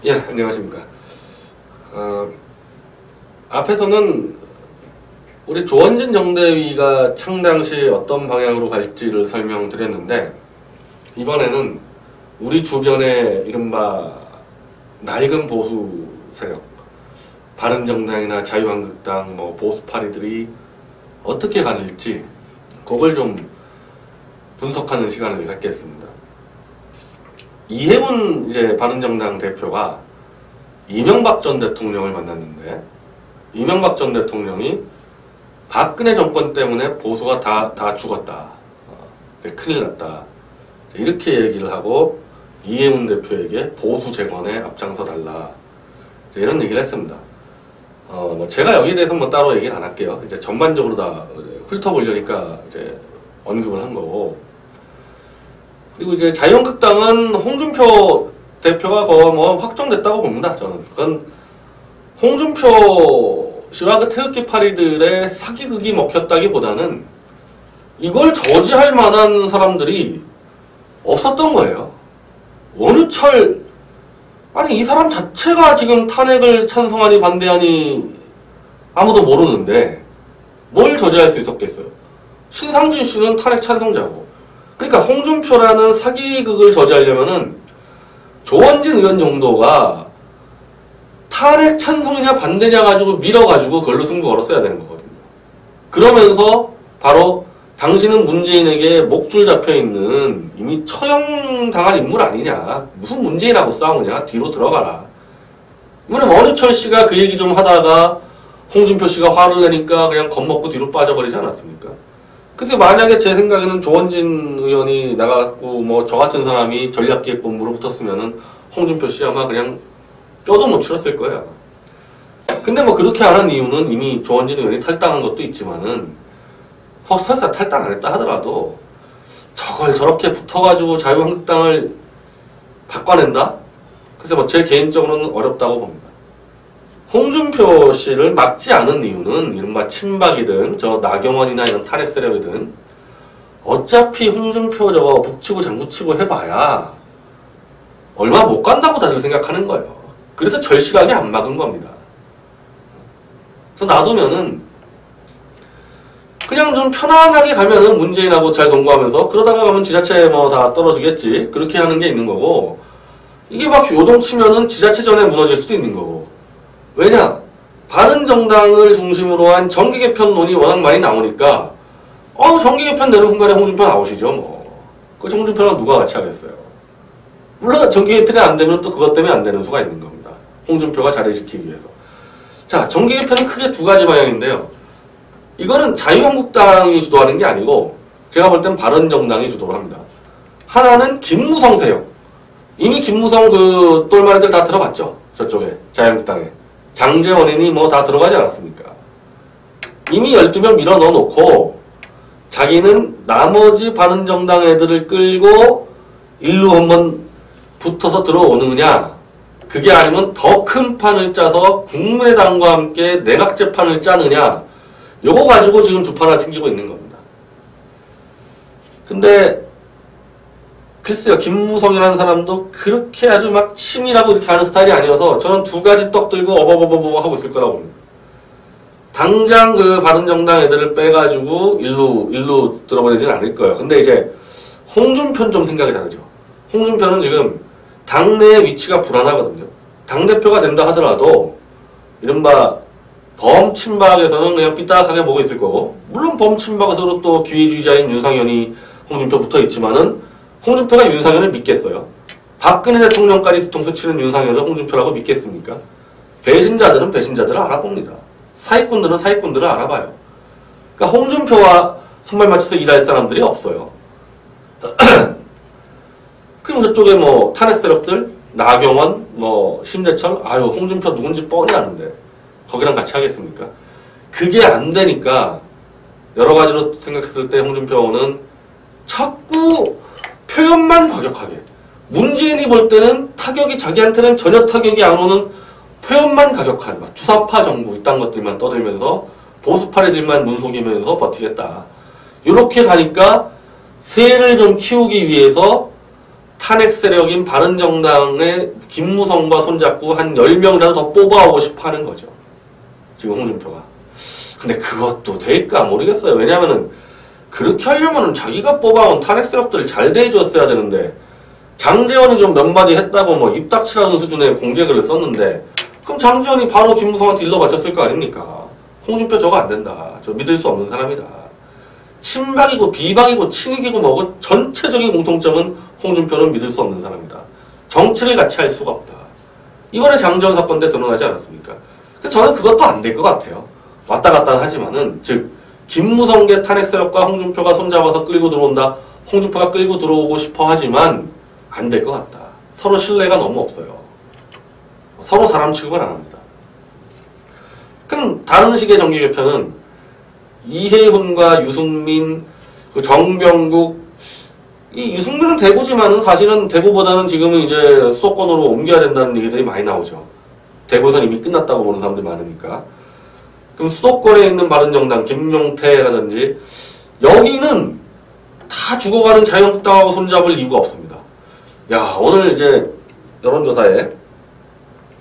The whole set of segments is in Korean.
예, 안녕하십니까. 앞에서는 우리 조원진 정대위가 창당 시 어떤 방향으로 갈지를 설명드렸는데, 이번에는 우리 주변의 이른바 낡은 보수 세력, 바른정당이나 자유한국당, 보수파리들이 어떻게 가는지 그걸 좀 분석하는 시간을 갖겠습니다. 이해운 이제 바른정당 대표가 이명박 전 대통령을 만났는데, 이명박 전 대통령이 박근혜 정권 때문에 보수가 다 죽었다, 큰일 났다, 이렇게 얘기를 하고 이해운 대표에게 보수 재건에 앞장서 달라, 이런 얘기를 했습니다. 제가 여기에 대해서는 따로 얘기를 안 할게요. 이제 전반적으로 다 훑어보려니까 이제 언급을 한 거고. 그리고 이제 자유한국당은 홍준표 대표가 거의 확정됐다고 봅니다. 저는 그건 홍준표 씨와 그 태극기 파리들의 사기극이 먹혔다기보다는 이걸 저지할 만한 사람들이 없었던 거예요. 어느 철, 아니 이 사람 자체가 지금 탄핵을 찬성하니 반대하니 아무도 모르는데 뭘 저지할 수 있었겠어요. 신상진 씨는 탄핵 찬성자고. 그러니까 홍준표라는 사기극을 저지하려면은 조원진 의원 정도가 탄핵 찬성이냐 반대냐 가지고 밀어가지고 그걸로 승부 걸었어야 되는 거거든요. 그러면서 바로 당신은 문재인에게 목줄 잡혀있는 이미 처형당한 인물 아니냐, 무슨 문재인하고 싸우냐, 뒤로 들어가라. 이번에 원유철 씨가 그 얘기 좀 하다가 홍준표 씨가 화를 내니까 그냥 겁먹고 뒤로 빠져버리지 않았습니까? 그래서 만약에 제 생각에는 조원진 의원이 나가고 저 같은 사람이 전략기획본부로 붙었으면은 홍준표 씨 아마 그냥 뼈도 못 치렀을 거예요. 근데 그렇게 안 한 이유는 이미 조원진 의원이 탈당한 것도 있지만은, 설사 탈당 안 했다 하더라도 저걸 저렇게 붙어가지고 자유한국당을 바꿔낸다? 그래서 제 개인적으로는 어렵다고 봅니다. 홍준표 씨를 막지 않은 이유는 이른바 친박이든 저 나경원이나 이런 탄핵 세력이든 어차피 홍준표 저거 북치고 장구치고 해봐야 얼마 못 간다고 다들 생각하는 거예요. 그래서 절실하게 안 막은 겁니다. 그래서 놔두면은 그냥 좀 편안하게 가면은 문재인하고 잘 동거하면서, 그러다가 가면 지자체 다 떨어지겠지, 그렇게 하는 게 있는 거고, 이게 요동치면은 지자체전에 무너질 수도 있는 거고. 왜냐? 바른정당을 중심으로 한 정기개편론이 워낙 많이 나오니까 정기개편 내는 순간에 홍준표 나오시죠. 그 홍준표랑 누가 같이 하겠어요. 물론 정기개편이 안 되면 또 그것 때문에 안 되는 수가 있는 겁니다. 홍준표가 자리 지키기 위해서. 자, 정기개편은 크게 두 가지 방향인데요. 이거는 자유한국당이 주도하는 게 아니고 제가 볼 땐 바른정당이 주도를 합니다. 하나는 김무성 세력. 이미 김무성 그 똘마니들 다 들어갔죠. 저쪽에, 자유한국당에. 장제원인이 다 들어가지 않았습니까? 이미 12명 밀어 넣어놓고 자기는 나머지 바른정당 애들을 끌고 일로 한번 붙어서 들어오느냐, 그게 아니면 더 큰 판을 짜서 국민의당과 함께 내각제판을 짜느냐, 요거 가지고 지금 주판을 튕기고 있는 겁니다. 근데 글쎄요, 김무성이라는 사람도 그렇게 아주 막 치밀하고 이렇게 하는 스타일이 아니어서 저는 두 가지 떡 들고 어버버버버 하고 있을 거라고 봅니다. 당장 그 바른정당 애들을 빼가지고 일로 들어버리지는 않을 거예요. 근데 이제 홍준표는 좀 생각이 다르죠. 홍준표는 지금 당내의 위치가 불안하거든요. 당대표가 된다 하더라도 이른바 범친박에서는 그냥 삐딱하게 보고 있을 거고, 물론 범친박에서도 또 기회주의자인 윤상현이 홍준표 붙어있지만은 홍준표가 윤상현을 믿겠어요? 박근혜 대통령까지 뒤통수 치는 윤상현을 홍준표라고 믿겠습니까? 배신자들은 배신자들을 알아봅니다. 사기꾼들은 사기꾼들을 알아봐요. 그러니까 홍준표와 손발 맞춰서 일할 사람들이 없어요. 그럼 저쪽에 탄핵 세력들, 나경원, 심재철, 홍준표 누군지 뻔히 아는데 거기랑 같이 하겠습니까? 그게 안 되니까 여러 가지로 생각했을 때 홍준표는 자꾸 표현만 과격하게, 문재인이 볼 때는 타격이 자기한테는 전혀 타격이 안 오는 표현만 과격한 주사파 정부 이딴 것들만 떠들면서 보수파리들만 눈속이면서 버티겠다. 이렇게 가니까 세를 좀 키우기 위해서 탄핵 세력인 바른정당의 김무성과 손잡고 한 10명이라도 더 뽑아오고 싶어 하는 거죠. 지금 홍준표가. 근데 그것도 될까 모르겠어요. 왜냐면은 그렇게 하려면은 자기가 뽑아온 탄핵 세력들을 잘 대해줬어야 되는데, 장제원이 좀 몇 마디 했다고 뭐 입닥치라는 수준의 공개글을 썼는데, 그럼 장제원이 바로 김무성한테 일러 바쳤을 거 아닙니까? 홍준표 저거 안 된다. 저 믿을 수 없는 사람이다. 친박이고 비박이고 친이기고 뭐고 전체적인 공통점은 홍준표는 믿을 수 없는 사람이다. 정치를 같이 할 수가 없다. 이번에 장제원 사건 때 드러나지 않았습니까? 그래서 저는 그것도 안 될 것 같아요. 왔다 갔다 하지만은, 즉 김무성계 탄핵 세력과 홍준표가 손잡아서 끌고 들어온다. 홍준표가 끌고 들어오고 싶어 하지만 안 될 것 같다. 서로 신뢰가 너무 없어요. 서로 사람 취급을 안 합니다. 그럼 다른 식의 정계 개편은 이해훈과 유승민, 그 정병국, 이 유승민은 대구지만은 사실은 대구보다는 지금은 이제 수도권으로 옮겨야 된다는 얘기들이 많이 나오죠. 대구에선 이미 끝났다고 보는 사람들이 많으니까. 그럼 수도권에 있는 바른정당 김용태라든지 여기는 다 죽어가는 자유한국당하고 손잡을 이유가 없습니다. 야, 오늘 이제 여론조사에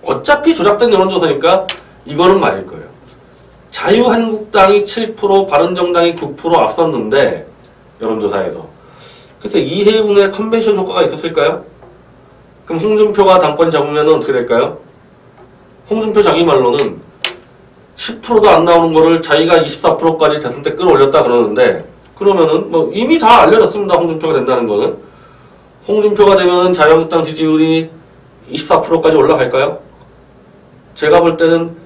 어차피 조작된 여론조사니까 이거는 맞을 거예요. 자유한국당이 7%, 바른정당이 9% 앞섰는데 여론조사에서. 그래서 이해훈의 컨벤션 효과가 있었을까요? 그럼 홍준표가 당권 잡으면 어떻게 될까요? 홍준표 자기 말로는 10%도 안 나오는 거를 자기가 24%까지 대선 때 끌어올렸다 그러는데, 그러면은 뭐 이미 다 알려졌습니다. 홍준표가 된다는 거는. 홍준표가 되면은 자유한국당 지지율이 24%까지 올라갈까요? 제가 볼 때는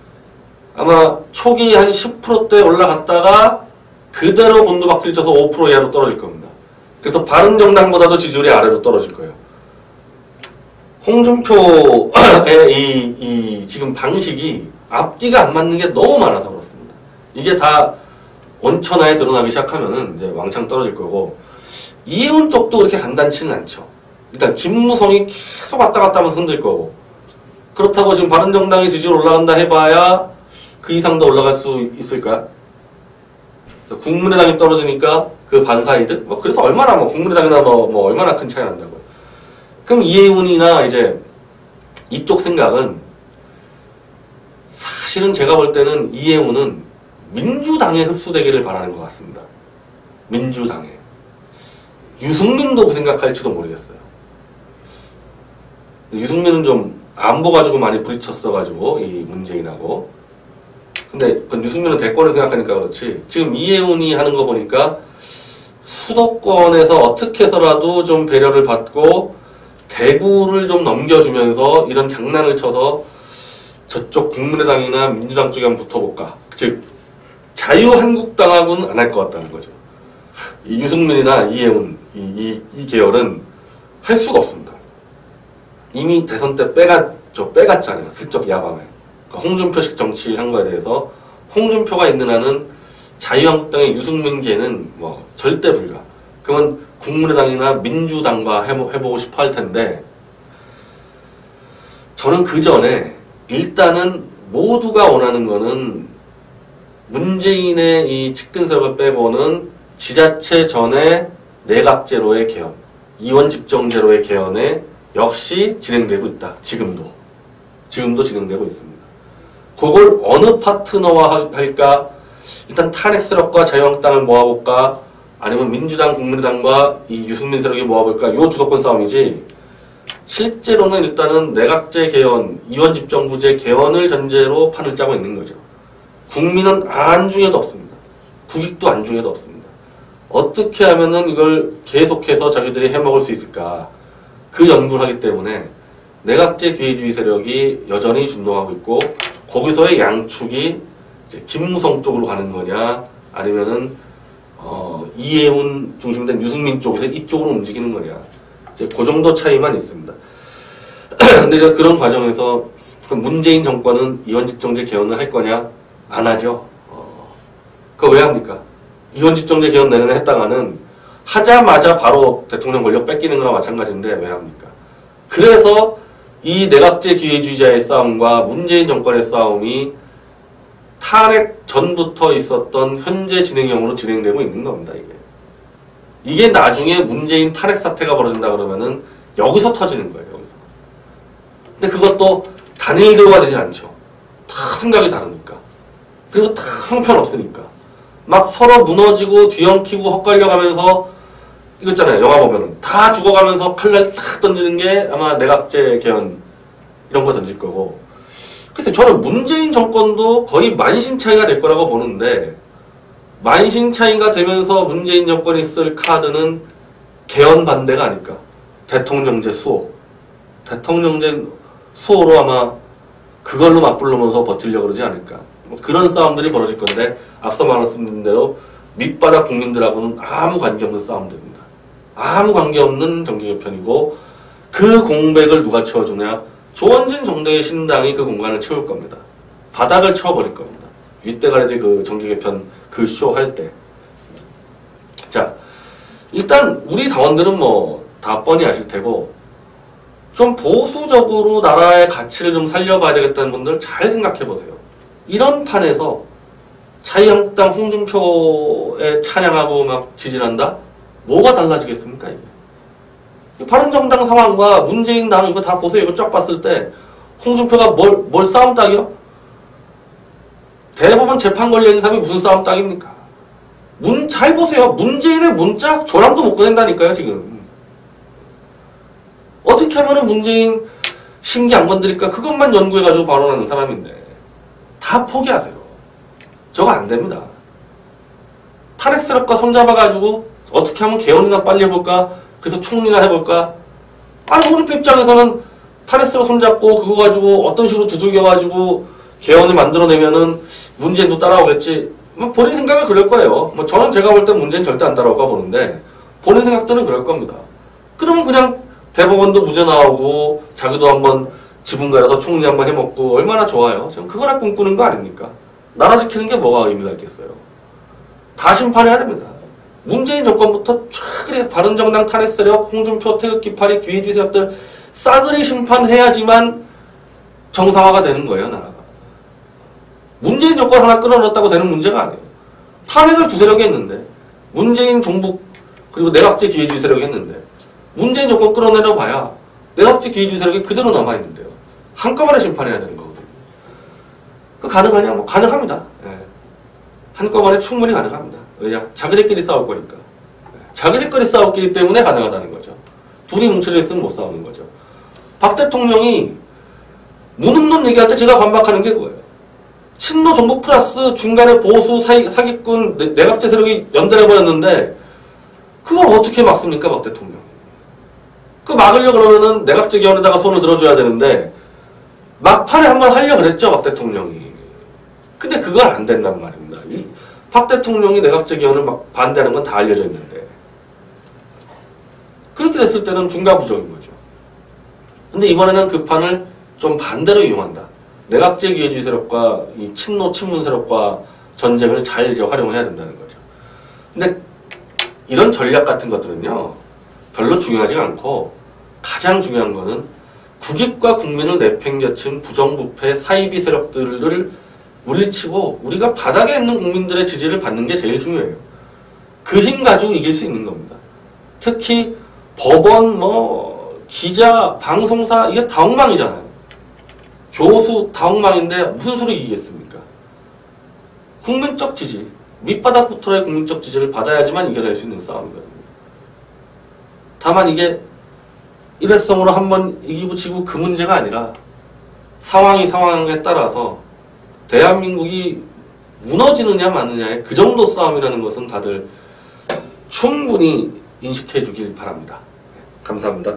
아마 초기 한 10%대 올라갔다가 그대로 곤두박질 쳐서 5% 이하로 떨어질 겁니다. 그래서 바른정당보다도 지지율이 아래로 떨어질 거예요. 홍준표의 이 지금 방식이 앞뒤가 안 맞는 게 너무 많아서 그렇습니다. 이게 다 원천하에 드러나기 시작하면은 이제 왕창 떨어질 거고, 이해훈 쪽도 그렇게 간단치는 않죠. 일단 김무성이 계속 왔다 갔다 하면서 흔들 거고, 그렇다고 지금 바른정당의 지지율 올라간다 해봐야 그 이상 더 올라갈 수 있을까? 그래서 국민의당이 떨어지니까 그 반사이득? 뭐 그래서 얼마나 뭐 국민의당이나 뭐 얼마나 큰 차이 난다고요. 그럼 이해훈이나 이제 이쪽 생각은, 사실은 제가 볼 때는 이해훈은 민주당에 흡수되기를 바라는 것 같습니다. 민주당에. 유승민도 그 생각할지도 모르겠어요. 유승민은 좀 안보 가지고 많이 부딪혔어가지고 이 문재인하고. 근데 유승민은 대권을 생각하니까 그렇지, 지금 이해훈이 하는 거 보니까 수도권에서 어떻게 해서라도 좀 배려를 받고 대구를 좀 넘겨주면서 이런 장난을 쳐서 저쪽 국민의당이나 민주당 쪽에 한번 붙어볼까. 즉 자유한국당하고는 안 할 것 같다는 거죠. 이 유승민이나 이해훈 이 계열은 할 수가 없습니다. 이미 대선 때 빼갔잖아요. 슬쩍 야밤에. 그러니까 홍준표식 정치를 한 거에 대해서 홍준표가 있는 한은 자유한국당의 유승민계는 뭐 절대 불가. 그러면 국민의당이나 민주당과 해보고 싶어 할 텐데, 저는 그 전에 일단은 모두가 원하는 거는 문재인의 이 측근세력을 빼고는 지자체 전에 내각제로의 개헌, 이원집정제로의 개헌에 역시 진행되고 있다. 지금도 진행되고 있습니다. 그걸 어느 파트너와 할까? 일단 탄핵 세력과 자유한국당을 모아볼까? 아니면 민주당, 국민의당과 이 유승민 세력이 모아볼까? 요 주도권 싸움이지, 실제로는 일단은 내각제 개헌, 이원집정부제 개헌을 전제로 판을 짜고 있는 거죠. 국민은 안중에도 없습니다. 국익도 안중에도 없습니다. 어떻게 하면은 이걸 계속해서 자기들이 해먹을 수 있을까? 그 연구를 하기 때문에 내각제 기회주의 세력이 여전히 준동하고 있고, 거기서의 양축이 이제 김무성 쪽으로 가는 거냐, 아니면은 이해훈 중심된 유승민 쪽에서 이쪽으로 움직이는 거냐, 이제 그 정도 차이만 있습니다. 근데 이제 그런 과정에서 문재인 정권은 이원집정제 개헌을 할 거냐? 안 하죠. 그거 왜 합니까? 이원집정제 개헌 내년에 했다가는 하자마자 바로 대통령 권력 뺏기는 거나 마찬가지인데 왜 합니까? 그래서 이 내각제 기회주의자의 싸움과 문재인 정권의 싸움이 탄핵 전부터 있었던 현재 진행형으로 진행되고 있는 겁니다. 이게 나중에 문재인 탄핵 사태가 벌어진다 그러면은 여기서 터지는 거예요. 여기서. 근데 그것도 단일 대우가 되지 않죠. 다 생각이 다르니까. 그리고 다 형편없으니까. 막 서로 무너지고 뒤엉키고 헛갈려가면서 이거 있잖아요. 영화 보면은 다 죽어가면서 칼날 탁 던지는 게 아마 내각제 개헌 이런 거 던질 거고. 그래서 저는 문재인 정권도 거의 만신창이가 될 거라고 보는데 만신창이가 되면서 문재인 정권이 쓸 카드는 개헌 반대가 아닐까. 대통령제 수호. 대통령제 수호로 아마 그걸로 맞불르면서 버티려고 그러지 않을까. 뭐 그런 싸움들이 벌어질 건데 앞서 말씀드린 대로 밑바닥 국민들하고는 아무 관계없는 싸움들입니다. 아무 관계없는 정계개편이고 그 공백을 누가 채워주냐. 조원진 정대의 신당이 그 공간을 채울 겁니다. 바닥을 채워버릴 겁니다. 윗대가리들 그 정계개편 그 쇼 할 때. 자, 일단 우리 당원들은 뭐 다 뻔히 아실 테고 좀 보수적으로 나라의 가치를 좀 살려봐야 되겠다는 분들 잘 생각해 보세요. 이런 판에서 자유한국당 홍준표에 찬양하고 막 지지한다? 뭐가 달라지겠습니까, 이게? 바른정당 상황과 문재인 당 이거 다 보세요. 이거 쫙 봤을 때 홍준표가 뭘 싸움 딱이요? 대법원 재판 걸려있는 사람이 무슨 싸움 딱입니까? 잘 보세요. 문재인의 문자 조랑도 못 꺼낸다니까요, 지금. 어떻게 하면은 문재인 심기 안 건드릴까? 그것만 연구해가지고 발언하는 사람인데. 다 포기하세요. 저거 안 됩니다. 탈핵스럽과 손잡아가지고 어떻게 하면 개헌이나 빨리 해볼까? 그래서 총리나 해볼까? 아니, 홍준표 입장에서는 탈핵스럽 손잡고 그거 가지고 어떤 식으로 두들겨가지고 개헌을 만들어내면은 문재인도 따라오겠지. 뭐 본인 생각은 그럴 거예요. 뭐 저는 제가 볼 땐 문재인 절대 안 따라올까 보는데 본인 생각들은 그럴 겁니다. 그러면 그냥 대법원도 무죄 나오고 자기도 한번 지분 가려서 총리 한번 해먹고 얼마나 좋아요. 지금 그거나 꿈꾸는 거 아닙니까? 나라 지키는 게 뭐가 의미가 있겠어요. 다 심판해야 됩니다. 문재인 정권부터 쫙 바른정당 탄핵 세력, 홍준표 태극기 파리 귀해지 세력들 싸그리 심판해야지만 정상화가 되는 거예요, 나라가. 문재인 정권 하나 끌어넣었다고 되는 문제가 아니에요. 탄핵을 두 세력이 했는데 문재인 종북 그리고 내각제 기회주의 세력이 했는데 문재인 정권 끌어내려 봐야 내각제 기회주의 세력이 그대로 남아있는데요. 한꺼번에 심판해야 되는 거거든요. 그 가능하냐? 뭐 가능합니다. 예. 한꺼번에 충분히 가능합니다. 왜냐? 자기들끼리 싸울 거니까. 자기들끼리 싸웠기 때문에 가능하다는 거죠. 둘이 뭉쳐져 있으면 못 싸우는 거죠. 박 대통령이 무능론 얘기할 때 제가 반박하는 게 그거예요. 친노 정부 플러스 중간에 보수 사기꾼 내각제 세력이 연달해버렸는데 그걸 어떻게 막습니까, 박 대통령? 그 막으려고 그러면은 내각제 개헌에다가 손을 들어줘야 되는데 막판에 한번 하려고 그랬죠, 박 대통령이. 근데 그걸 안 된단 말입니다. 박 대통령이 내각제 개헌을 막 반대하는 건 다 알려져 있는데 그렇게 됐을 때는 중과부적인 거죠. 근데 이번에는 그 판을 좀 반대로 이용한다. 내각제 기회주의 세력과 이 친노 친문 세력과 전쟁을 잘 이제 활용을 해야 된다는 거죠. 근데 이런 전략 같은 것들은요 별로 중요하지 않고 가장 중요한 거는 국익과 국민을 내팽개친 부정부패 사이비 세력들을 물리치고 우리가 바닥에 있는 국민들의 지지를 받는 게 제일 중요해요. 그 힘 가지고 이길 수 있는 겁니다. 특히 법원, 기자, 방송사 이게 다 엉망이잖아요. 교수 다 엉망인데 무슨 소리 이기겠습니까? 국민적 지지, 밑바닥부터의 국민적 지지를 받아야지만 이겨낼 수 있는 싸움이거든요. 다만 이게 일회성으로 한번 이기고 지고 그 문제가 아니라 상황에 따라서 대한민국이 무너지느냐 마느냐의 그 정도 싸움이라는 것은 다들 충분히 인식해 주길 바랍니다. 감사합니다.